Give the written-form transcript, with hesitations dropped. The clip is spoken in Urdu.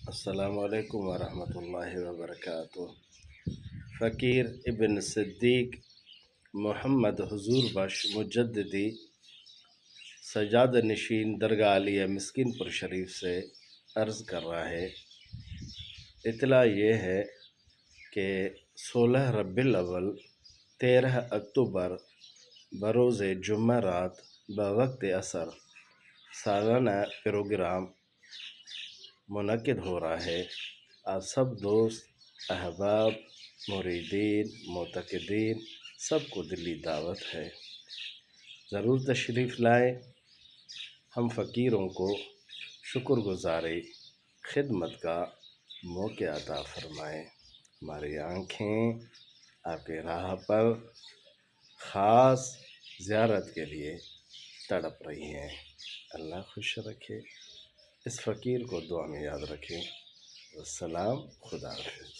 السلام علیکم ورحمۃ اللہ وبرکاتہ۔ فقیر ابن صدیق محمد حضور بخش مجددی سجاد نشین درگاہ علیہ مسکین پور شریف سے عرض کر رہا ہے، اطلاع یہ ہے کہ 16 ربیع الاول 13 اکتوبر بروز جمعہ رات بوقت عصر سالانہ پروگرام منعقد ہو رہا ہے۔ آپ سب دوست احباب مریدین معتقدین سب کو دلی دعوت ہے، ضرور تشریف لائیں۔ ہم فقیروں کو شکر گزاری خدمت کا موقع عطا فرمائیں۔ ہماری آنکھیں آپ کی راہ پر خاص زیارت کے لیے تڑپ رہی ہیں۔ اللہ خوش رکھے، اس فقیر کو دعا میں یاد رکھیں۔ السلام، خدا حافظ۔